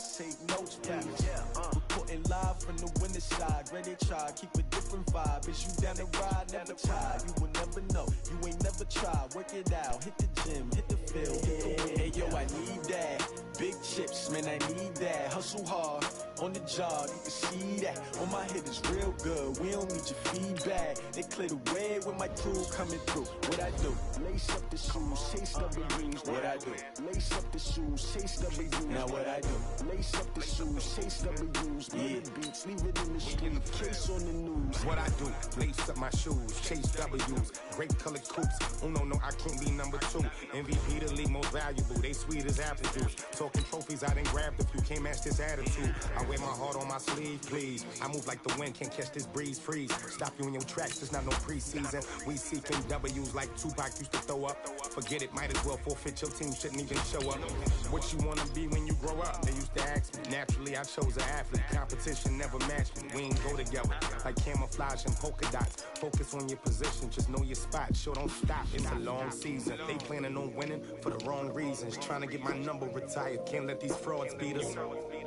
guys take notes, please. Reporting live from the winter side. Ready to try, keep a different vibe. Is you down the ride, never tired. You will never know, you ain't never tried. Work it out, hit the gym, hit the field. Hey yo, I need that. Big chips, man, I need that. Hustle hard, on the job, you can see that. On my head is real good, we don't need your feedback. They clear the way with my crew coming through. What I do? Lace up the shoes, chase W's. What I do? Lace up the shoes, chase W's. Now what I do? Lace up the shoes, chase W's. Yeah, beats, leave it in the street, case on the news. What I do? Lace up my shoes, chase W's. Great colored coops. Oh no, I can't be number 2. MVP the league most valuable. They sweet as apple juice. Talking trophies, I done grabbed a few. Can't match this attitude. I wear my heart on my sleeve, please. I move like the wind, can't catch this breeze. Freeze. Stop you in your tracks. It's not no preseason. We seeking W's like Tupac used to throw up. Forget it, might as well forfeit. Your team shouldn't even show up. What you wanna be when you grow up? They used to ask me. Naturally, I chose an athlete. Competition never matched me. We ain't go together like camouflage and polka dots. Focus on your position, just know your spot. Sure, don't stop. It's a long season. They planning on winning for the wrong reasons. Trying to get my number retired. Can't let these frauds beat us.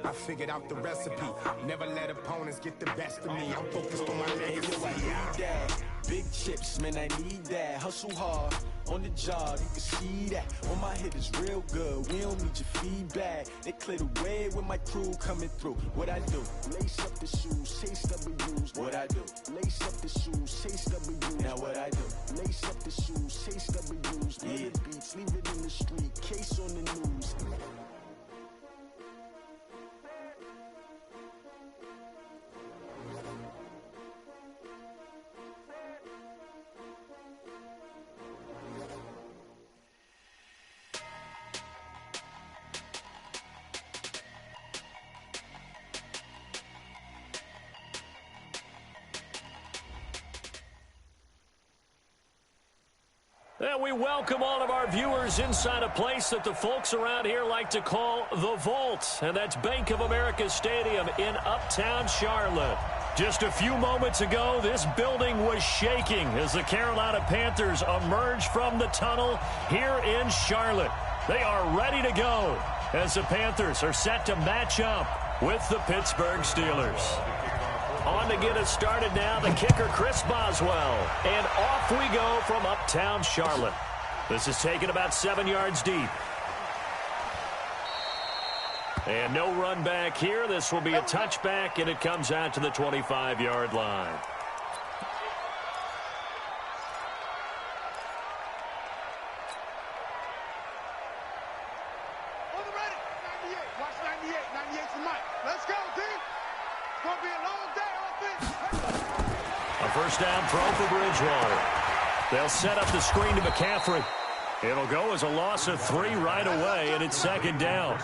I figured out the recipe. Never let opponents get the best of me. I'm focused on my legacy. I need that. Big chips, man, I need that. Hustle hard, on the job, you can see that. On my head is real good, we don't need your feedback. They clear the way with my crew coming through. What I do? Lace up the shoes, chase W's. What I do? Lace up the shoes, chase W's. Now what I do? Lace up the shoes, chase W's. Yeah, beats, leave it in the street, case on the news. And we welcome all of our viewers inside a place that the folks around here like to call the Vault. And that's Bank of America Stadium in Uptown Charlotte. Just a few moments ago, this building was shaking as the Carolina Panthers emerged from the tunnel here in Charlotte. They are ready to go as the Panthers are set to match up with the Pittsburgh Steelers. On to get us started now, the kicker, Chris Boswell. And off we go from Uptown Charlotte. This is taken about 7 yards deep. And no run back here. This will be a touchback, and it comes out to the 25-yard line. On the ready. 98. Watch 98. 98 for Mike. Let's go, D. It's going to be a long day. A first down throw for Bridgewater. They'll set up the screen to McCaffrey. It'll go as a loss of 3 right away, and it's second down.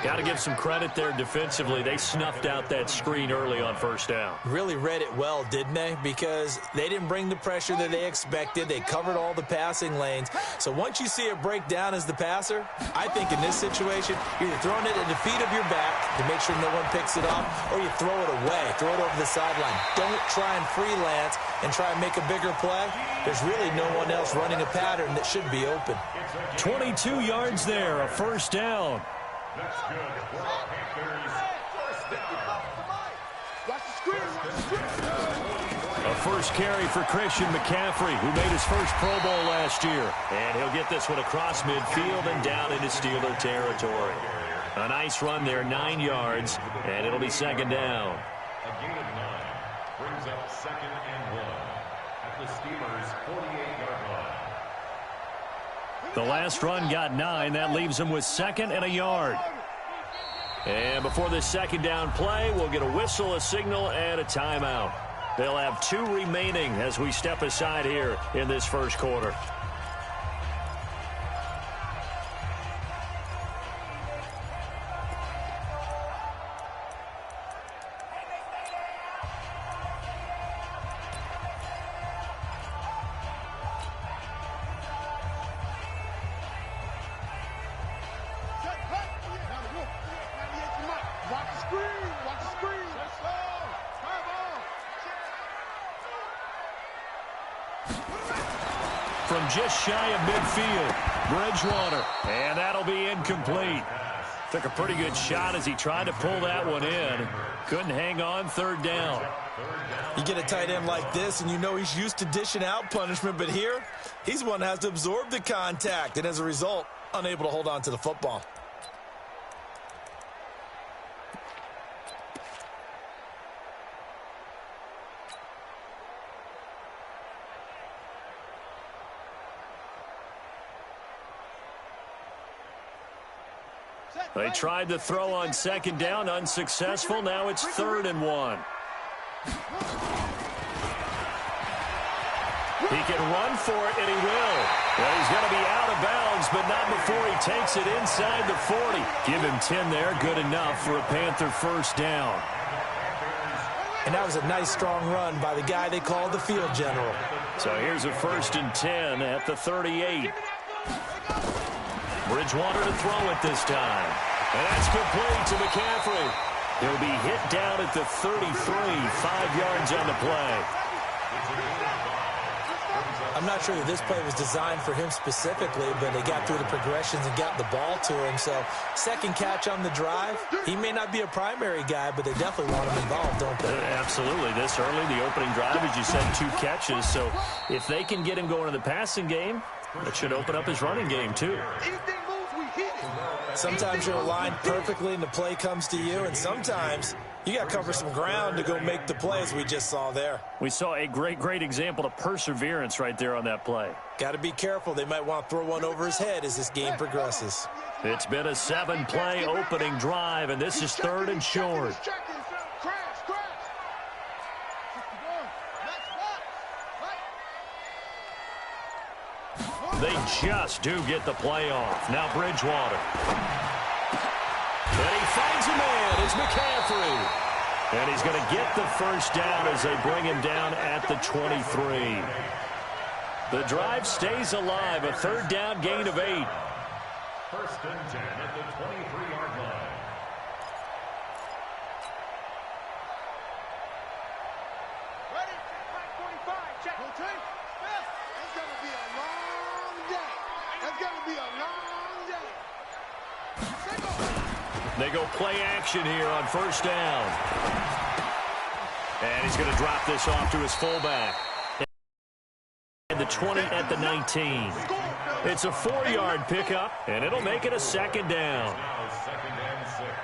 Got to give some credit there defensively. They snuffed out that screen early on first down. Really read it well, didn't they? Because they didn't bring the pressure that they expected. They covered all the passing lanes. So once you see it break down as the passer, I think in this situation, you're either throwing it at the feet of your back to make sure no one picks it up, or you throw it away, throw it over the sideline. Don't try and freelance and try and make a bigger play. There's really no one else running a pattern that should be open. 22 yards there, a first down. That's good. Watch the screen. A first carry for Christian McCaffrey, who made his first Pro Bowl last year. And he'll get this one across midfield and down into Steeler territory. A nice run there, 9 yards, and it'll be second down. A gain of 9 brings up 2nd and 1 at the Steelers' 48-yard line. The last run got 9. That leaves them with 2nd and a yard. And before this second down play, we'll get a whistle, a signal, and a timeout. They'll have 2 remaining as we step aside here in this first quarter. From just shy of midfield, Bridgewater, and that'll be incomplete. Took a pretty good shot as he tried to pull that one in. Couldn't hang on, third down. You get a tight end like this, and you know he's used to dishing out punishment, but here, he's one that has to absorb the contact, and as a result, unable to hold on to the football. They tried to throw on second down, unsuccessful. Now it's 3rd and 1. He can run for it, and he will. Well, he's going to be out of bounds, but not before he takes it inside the 40. Give him 10 there, good enough for a Panther first down. And that was a nice, strong run by the guy they call the field general. So here's a 1st and 10 at the 38. Bridgewater to throw it this time. And that's complete to McCaffrey. He'll be hit down at the 33, 5 yards on the play. I'm not sure that this play was designed for him specifically, but they got through the progressions and got the ball to him. So, second catch on the drive. He may not be a primary guy, but they definitely want him involved, don't they? Absolutely. This early, the opening drive, as you said, 2 catches. So, if they can get him going in the passing game, that should open up his running game, too. Sometimes you're aligned perfectly and the play comes to you, and sometimes you got to cover some ground to go make the play, as we just saw there. We saw a great example of perseverance right there on that play. Got to be careful. They might want to throw one over his head as this game progresses. It's been a 7-play opening drive, and this is 3rd and short. They just do get the play off. Now Bridgewater. And he finds a man. It's McCaffrey. And he's going to get the first down as they bring him down at the 23. The drive stays alive. A 3rd down gain of 8. 1st and 10 at the 23-yard line. Ready? 45. Check. Okay. It's going to be a long day. It's going to be a long day. They go play action here on 1st down. And he's going to drop this off to his fullback. And the 20 at the 19. It's a 4-yard pickup, and it'll make it a 2nd down.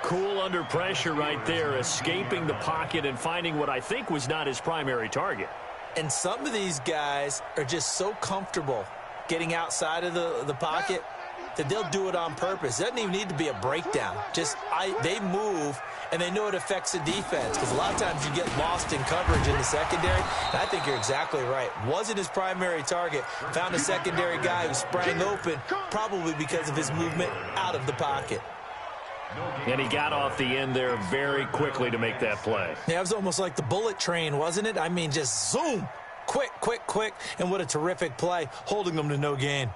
Cool under pressure right there, escaping the pocket and finding what I think was not his primary target. And some of these guys are just so comfortable getting outside of the pocket that they'll do it on purpose. It doesn't even need to be a breakdown. They move, and they know it affects the defense, because a lot of times you get lost in coverage in the secondary. And I think you're exactly right. Wasn't his primary target. Found a secondary guy who sprang open, probably because of his movement out of the pocket. And he got off the end there very quickly to make that play. Yeah, it was almost like the bullet train, wasn't it? I mean, just zoom. Quick. And what a terrific play, holding them to no gain.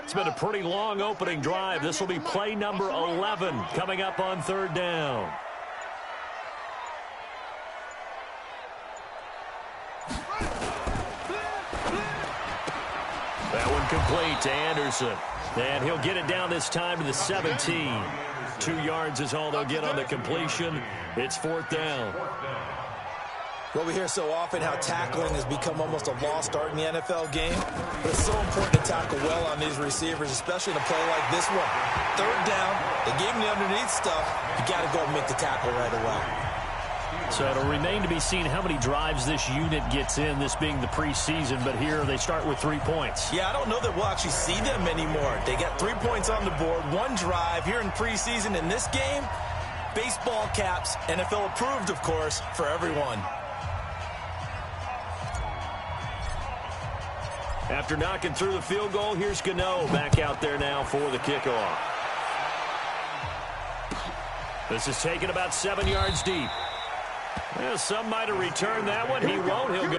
It's been a pretty long opening drive. This will be play number 11 coming up on 3rd down. That one complete to Anderson. And he'll get it down this time to the 17. 2 yards is all they'll get on the completion. It's 4th down. Well, we hear so often how tackling has become almost a lost art in the NFL game, but it's so important to tackle well on these receivers, especially in a play like this one. 3rd down, they gave him the underneath stuff. You got to go and make the tackle right away. So it'll remain to be seen how many drives this unit gets in, this being the preseason, but here they start with 3 points. Yeah, I don't know that we'll actually see them anymore. They got 3 points on the board, 1 drive here in preseason. In this game, baseball caps, NFL approved, of course, for everyone. After knocking through the field goal, here's Gano back out there now for the kickoff. This is taken about 7 yards deep. Well, some might have returned that one. He won't. He'll go.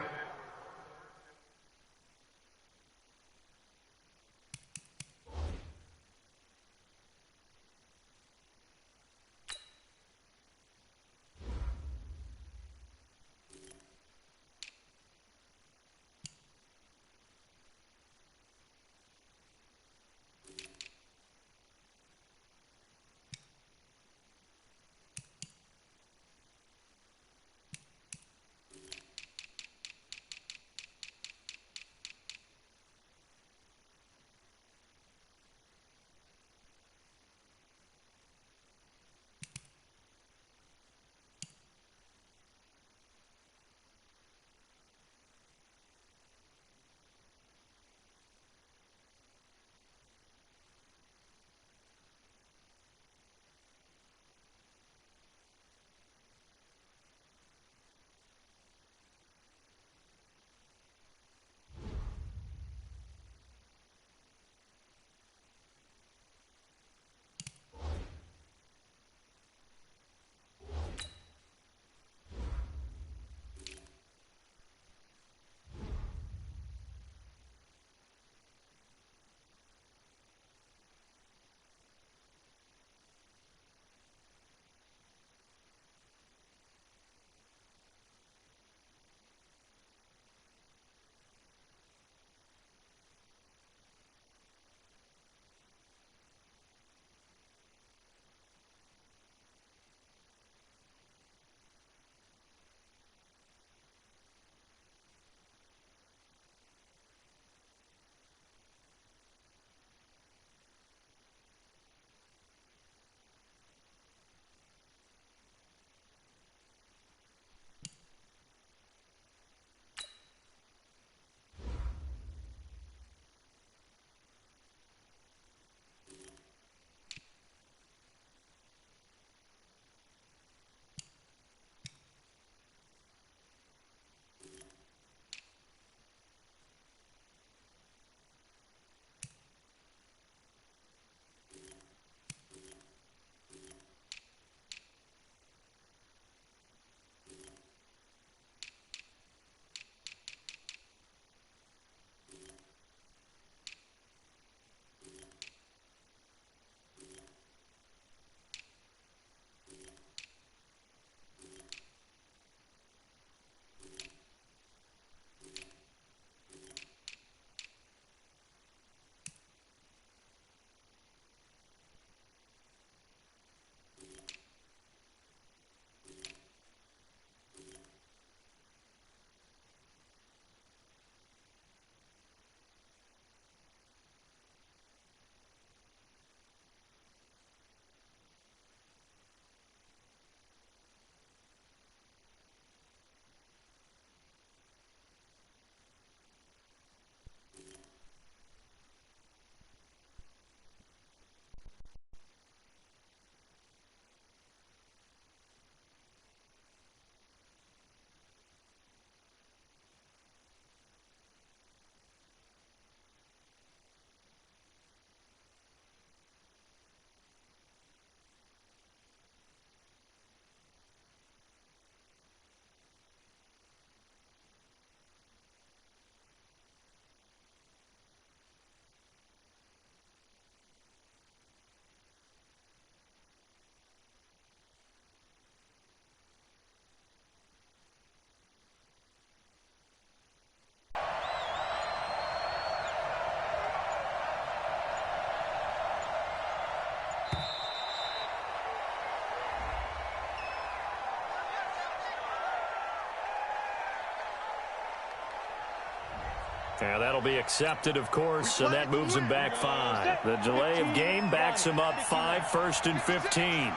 Yeah, that'll be accepted, of course, and that moves him back 5. The delay of game backs him up 5, 1st and 15. Guys,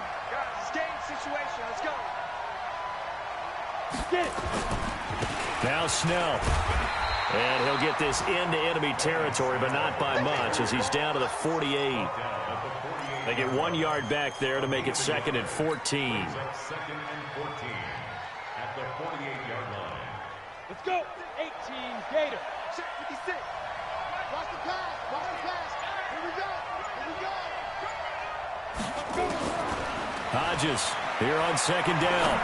it's game situation. Let's go. Get it. Now Snell. And he'll get this into enemy territory, but not by much, as he's down to the 48. They get 1 yard back there to make it 2nd and 14. 2nd and 14 at the 48-yard line. Let's go. 18 Gator. Check 56. Watch the pass. Watch the pass. Here we go. Here we go. Hodges here on 2nd down.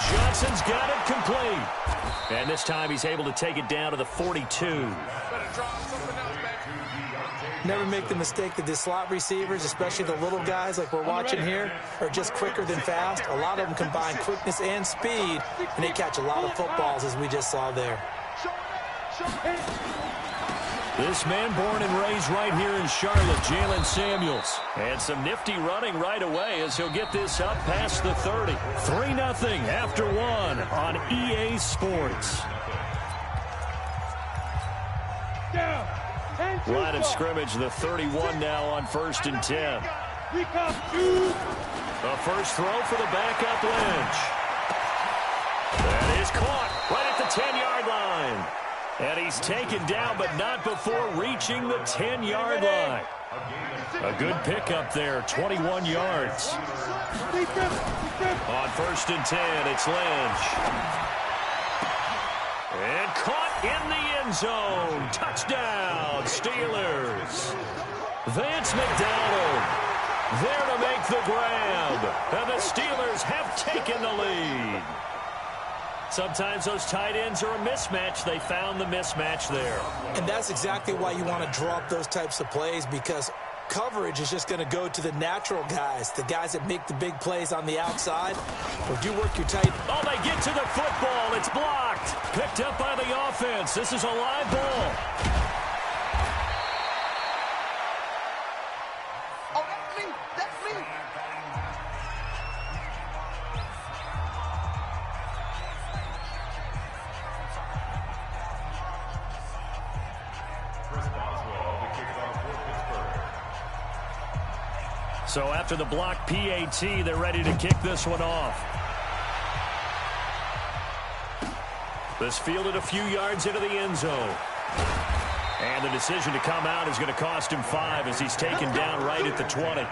Johnson's got it complete. And this time he's able to take it down to the 42. Never make the mistake that the slot receivers, especially the little guys like we're watching here, are just quicker than fast. A lot of them combine quickness and speed, and they catch a lot of footballs, as we just saw there. This man born and raised right here in Charlotte, Jalen Samuels. And some nifty running right away as he'll get this up past the 30. 3-0 after 1 on EA Sports. Line of scrimmage, the 31 now on 1st and 10. The first throw for the backup Lynch. That is caught right at the 10-yard line. And he's taken down, but not before reaching the 10-yard line. A good pickup there, 21 yards. On 1st and 10, it's Lynch. And caught in the end zone. Touchdown, Steelers. Vance McDonald there to make the grab. And the Steelers have taken the lead. Sometimes those tight ends are a mismatch. They found the mismatch there. And that's exactly why you want to draw up those types of plays, because coverage is just going to go to the natural guys, the guys that make the big plays on the outside. If you work your tight... Oh, they get to the football. It's blocked. Picked up by the offense. This is a live ball. Oh, that's me. That's me. So after the block PAT, they're ready to kick this one off. This fielded a few yards into the end zone. And the decision to come out is going to cost him 5 as he's taken down right at the 20.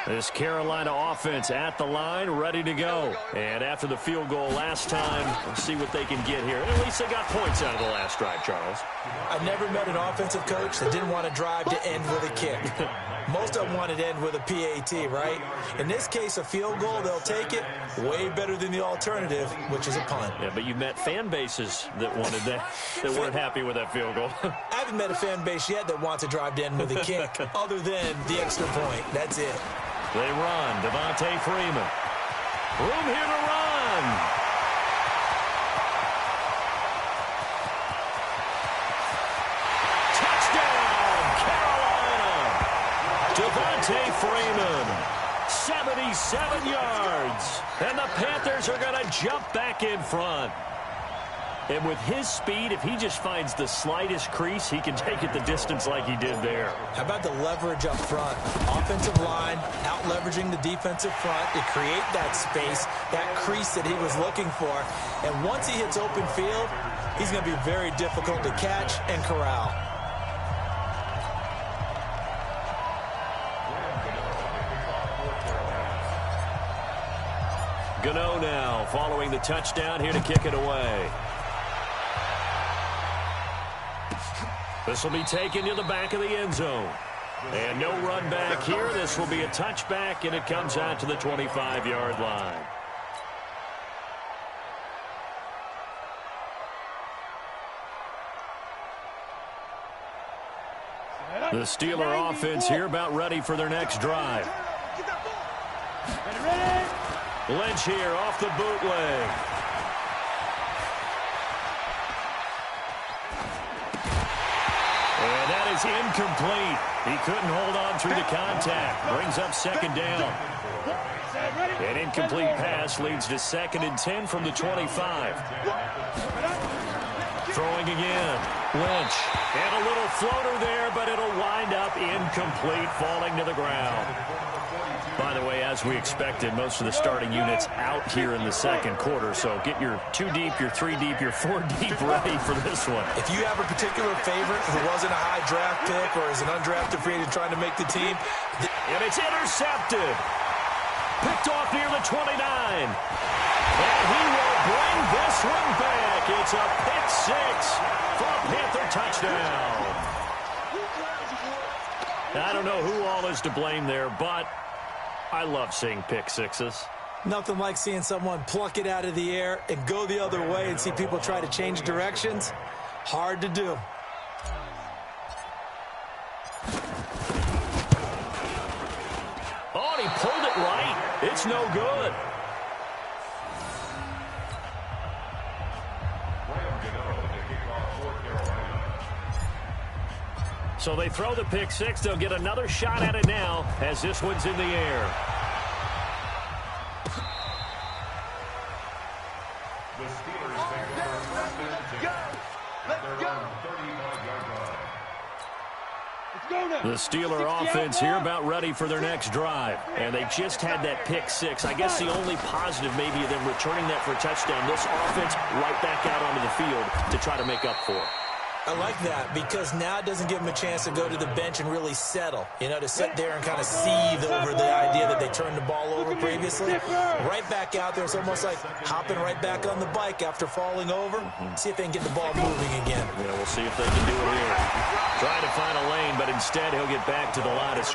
This Carolina offense at the line, ready to go. And after the field goal last time, we'll see what they can get here. At least they got points out of the last drive, Charles. I never met an offensive coach that didn't want to drive to end with a kick. Most of them wanted to end with a PAT, right? In this case, a field goal, they'll take it. Way better than the alternative, which is a punt. Yeah, but you met fan bases that wanted that, that weren't happy with that field goal. I haven't met a fan base yet that wants to drive to end with a kick, other than the extra point. That's it. They run. Devontae Freeman. Room here to run. Touchdown, Carolina. Devontae Freeman. 77 yards. And the Panthers are going to jump back in front. And with his speed, if he just finds the slightest crease, he can take it the distance like he did there. How about the leverage up front? Offensive line out-leveraging the defensive front to create that space, that crease that he was looking for. And once he hits open field, he's going to be very difficult to catch and corral. Gano now following the touchdown here to kick it away. This will be taken to the back of the end zone. And no run back here. This will be a touchback, and it comes out to the 25-yard line. The Steeler offense here about ready for their next drive. Lynch here off the bootleg. And that is incomplete. He couldn't hold on through the contact. Brings up second down. An incomplete pass leads to 2nd and 10 from the 25. Throwing again. Lynch. And a little floater there, but it'll wind up incomplete, falling to the ground. By the way, as we expected, most of the starting units out here in the second quarter, so get your 2 deep, your 3 deep, your 4 deep ready for this one. If you have a particular favorite who wasn't a high draft pick or is an undrafted free agent trying to make the team. And it's intercepted. Picked off near the 29. And he will bring this one back. It's a pick 6 for a Panther touchdown. I don't know who all is to blame there, but I love seeing pick 6s. Nothing like seeing someone pluck it out of the air and go the other way and see people try to change directions. Hard to do. Oh, and he pulled it right. It's no good. So they throw the pick 6. They'll get another shot at it now as this one's in the air. The Steelers take the first down. They're on 35-yard line. The Steeler offense here about ready for their next drive. And they just had that pick 6. I guess the only positive maybe of them returning that for a touchdown. This offense right back out onto the field to try to make up for it. I like that because now it doesn't give them a chance to go to the bench and really settle, to sit there and kind of seethe over the idea that they turned the ball over previously. Right back out there. It's almost like hopping right back on the bike after falling over. See if they can get the ball moving again. Yeah, we'll see if they can do it here. Trying to find a lane, but instead he'll get back to the line of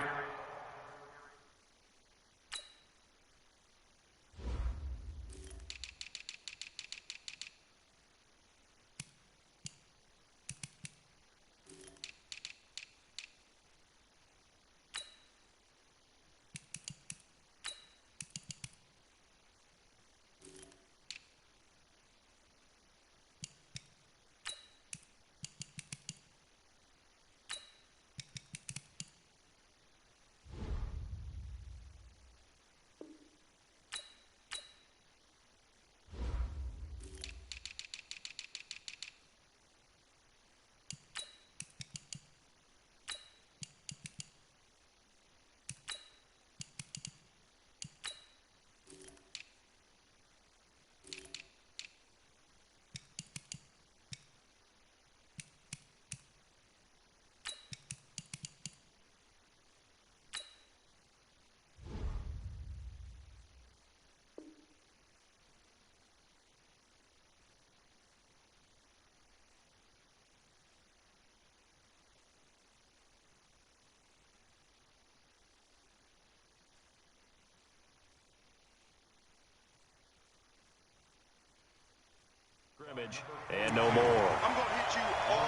scrimmage. And no more. I'm going to hit you all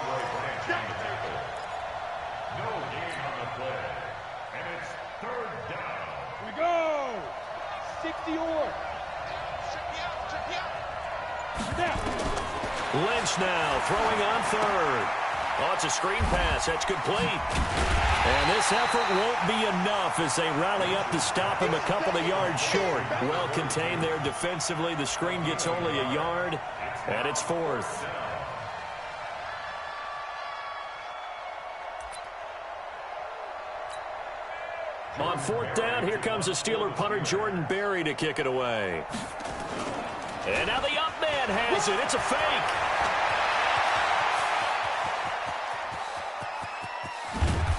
day. No gain on the play. And it's 3rd down. Here we go. 60 or. Lynch now throwing on 3rd. Oh, it's a screen pass. That's complete. And this effort won't be enough as they rally up to stop him a couple of yards short. Well contained there defensively. The screen gets only a yard, and it's 4th. On 4th down, here comes the Steeler punter Jordan Berry to kick it away. And now the up man has it. It's a fake.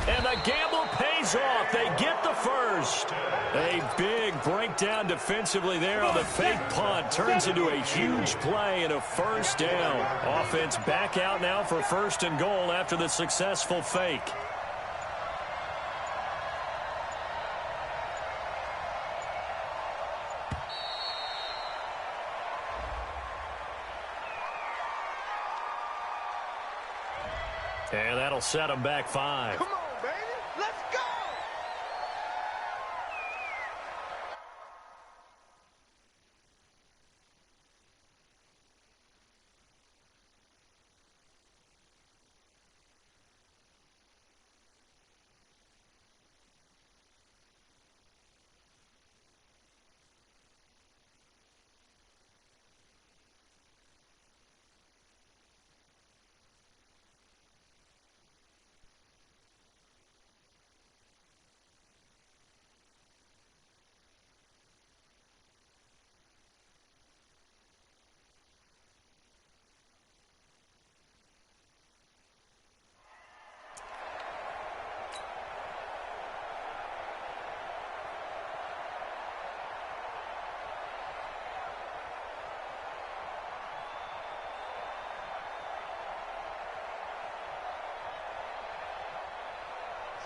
And the gamble pays off. They get the first. A big breakdown defensively there on the fake punt. Turns into a huge play and a 1st down. Offense back out now for 1st and goal after the successful fake. And that'll set them back 5. Come on, baby. Let's go.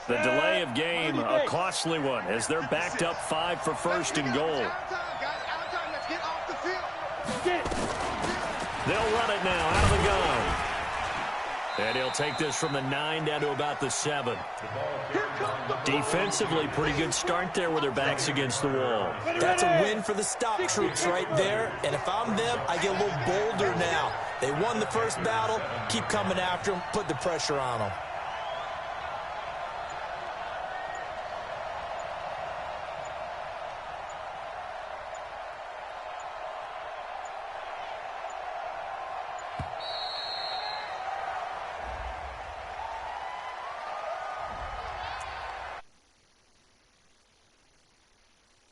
The delay of game, a costly one, as they're backed up 5 for first and goal. They'll run it now out of the gun. And he'll take this from the 9 down to about the 7. Defensively, pretty good start there with their backs against the wall. That's a win for the stop troops right there. And if I'm them, I get a little bolder now. They won the first battle. Keep coming after them. Put the pressure on them.